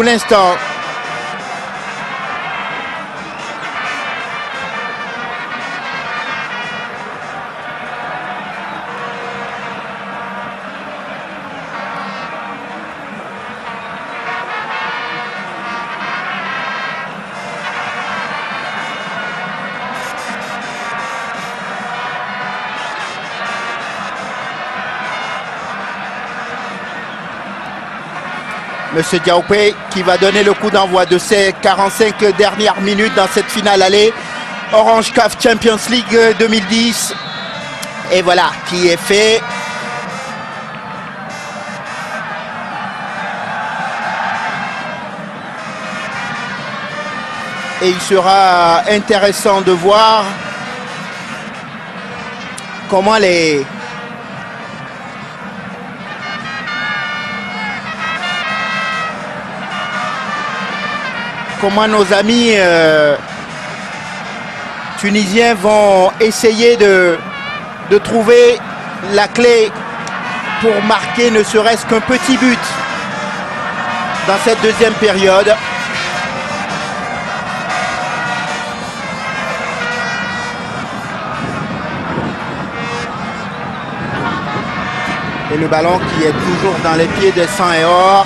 l'instant. Monsieur Diaoupé qui va donner le coup d'envoi de ces 45 dernières minutes dans cette finale aller Orange CAF Champions League 2010. Et voilà qui est fait. Et il sera intéressant de voir comment nos amis tunisiens vont essayer de trouver la clé pour marquer ne serait-ce qu'un petit but dans cette deuxième période. Et le ballon qui est toujours dans les pieds de Sang et Or.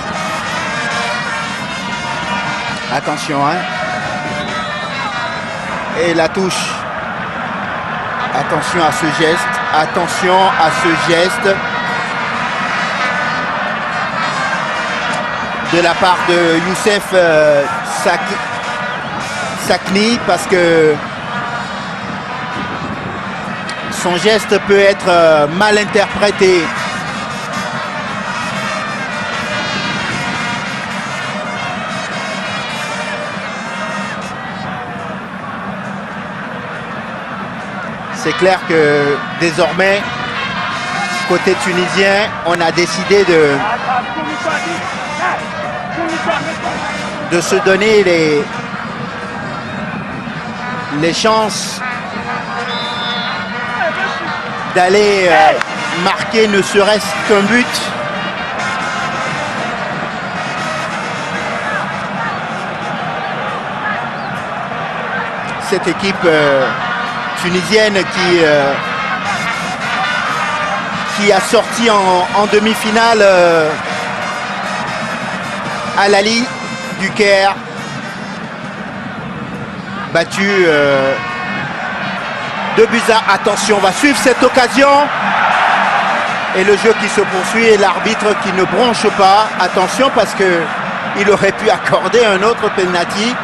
Attention, hein. Et la touche. Attention à ce geste. Attention à ce geste. De la part de Youssef Sakni, parce que son geste peut être mal interprété. C'est clair que désormais, côté tunisien, on a décidé de se donner les chances d'aller marquer ne serait-ce qu'un but. Cette équipe tunisienne qui a sorti en demi-finale Al Ahly du Caire, battu 2-1. Attention, on va suivre cette occasion et le jeu qui se poursuit et l'arbitre qui ne bronche pas. Attention parce que il aurait pu accorder un autre penalty.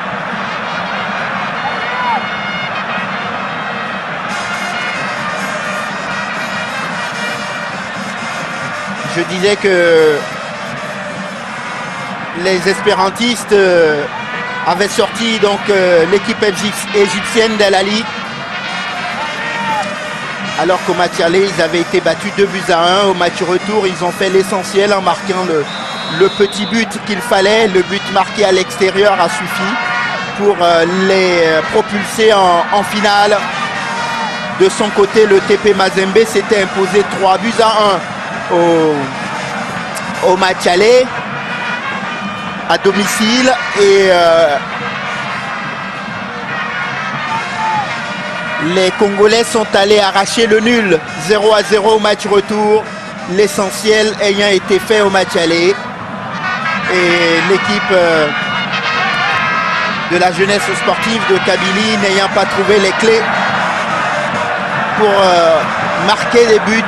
Je disais que les espérantistes avaient sorti donc l'équipe égyptienne d'Al Ahly, alors qu'au match aller, ils avaient été battus 2-1. Au match retour, ils ont fait l'essentiel en marquant le petit but qu'il fallait. Le but marqué à l'extérieur a suffi pour les propulser en finale. De son côté, le TP Mazembe s'était imposé 3-1 au match aller à domicile et les Congolais sont allés arracher le nul 0-0 au match retour, l'essentiel ayant été fait au match aller et l'équipe de la jeunesse sportive de Kabylie n'ayant pas trouvé les clés pour marquer des buts.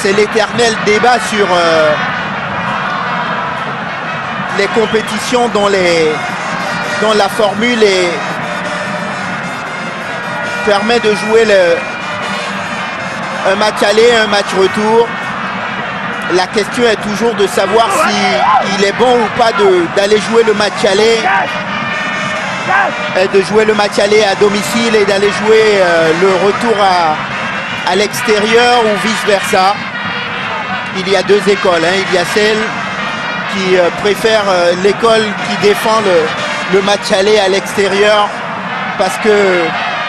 C'est l'éternel débat sur les compétitions dont la formule permet de jouer un match aller, un match retour. La question est toujours de savoir s'il est bon ou pas d'aller jouer le match aller, de jouer le match aller à domicile et d'aller jouer le retour à l'extérieur ou vice-versa. Il y a deux écoles, hein. Il y a celle qui préfère l'école qui défend le match aller à l'extérieur parce que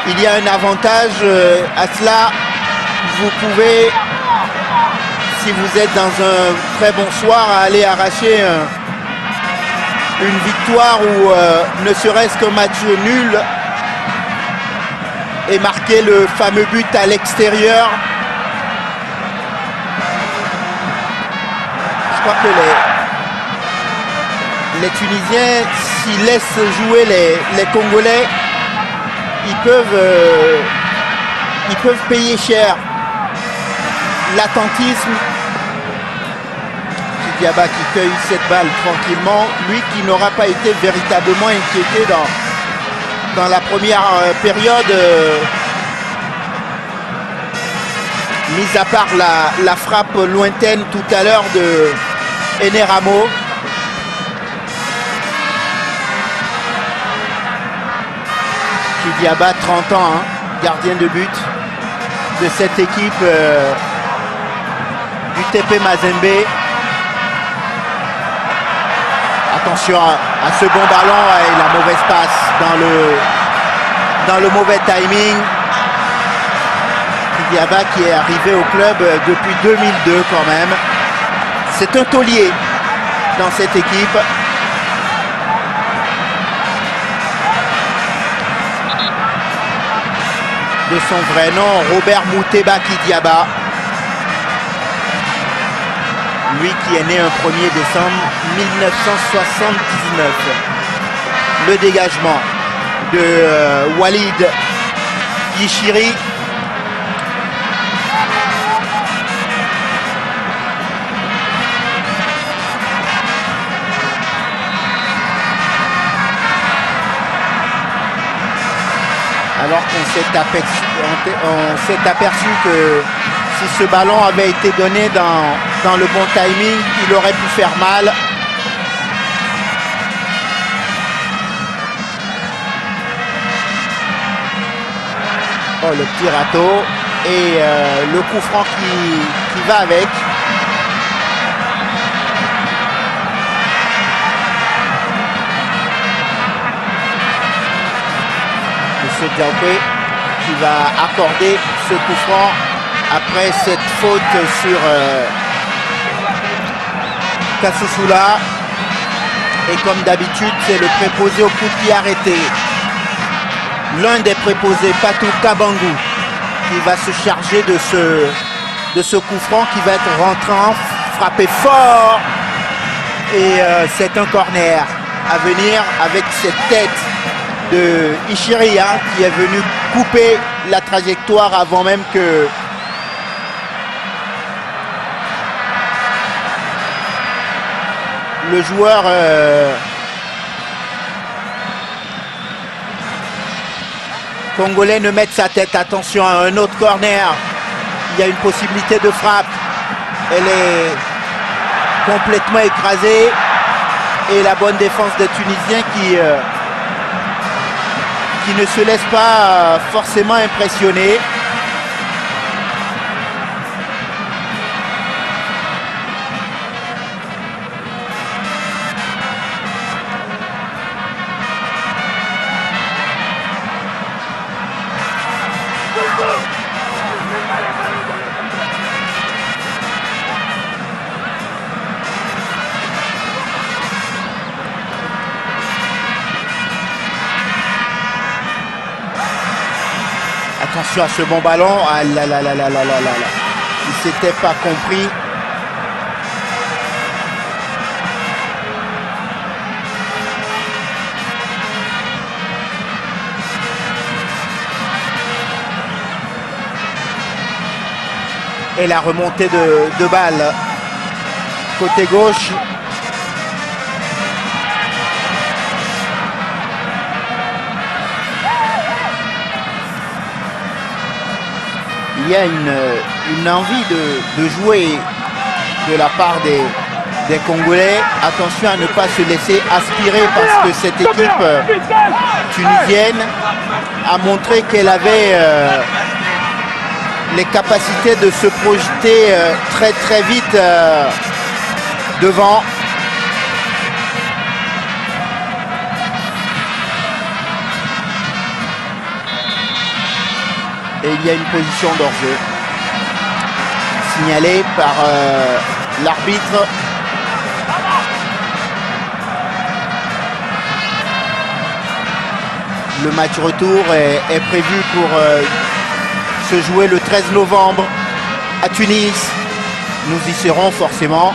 il y a un avantage à cela. Vous pouvez, si vous êtes dans un très bon soir, à aller arracher une victoire ou ne serait-ce qu'un match nul et marquer le fameux but à l'extérieur. Je crois que les Tunisiens, s'ils laissent jouer les Congolais, ils peuvent payer cher. L'attentisme, Diaba qui cueille cette balle tranquillement, lui qui n'aura pas été véritablement inquiété dans la première période, mis à part la frappe lointaine tout à l'heure de Eneramo. Diaba, 30 ans, hein, gardien de but de cette équipe du TP Mazembe. Attention à ce bon ballon et la mauvaise passe dans le mauvais timing. Diaba qui est arrivé au club depuis 2002 quand même. C'est un taulier dans cette équipe. De son vrai nom, Robert Mouteba Kidiaba. Lui qui est né un 1er décembre 1979. Le dégagement de Walid Yishiri. Alors qu'on s'est aperçu que si ce ballon avait été donné dans le bon timing, il aurait pu faire mal. Oh, le petit râteau et le coup franc qui va avec. Monsieur Diaupé qui va accorder ce coup franc après cette faute sur Kassoussoula. Et comme d'habitude, c'est le préposé au coup de pied arrêté. L'un des préposés, Patou Kabangou, qui va se charger de ce coup franc qui va être rentrant, frappé fort. Et c'est un corner à venir avec cette tête de Ishiria qui est venu couper la trajectoire avant même que le joueur congolais ne mette sa tête. Attention à un autre corner, il y a une possibilité de frappe, elle est complètement écrasée et la bonne défense des Tunisiens qui ne se laisse pas forcément impressionner. Attention à ce bon ballon. Ah là là là là là là là là. Il s'était pas compris. Et la remontée de balle. Côté gauche. Il y a une envie de jouer de la part des Congolais. Attention à ne pas se laisser aspirer parce que cette équipe tunisienne a montré qu'elle avait les capacités de se projeter très très vite devant. Et il y a une position d'hors-jeu. signalé par l'arbitre. Le match retour est prévu pour se jouer le 13 novembre à Tunis. Nous y serons forcément.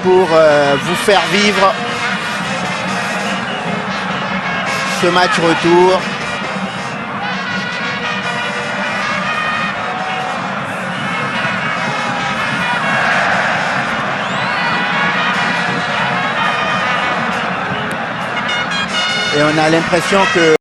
Pour vous faire vivre ce match retour. Et on a l'impression que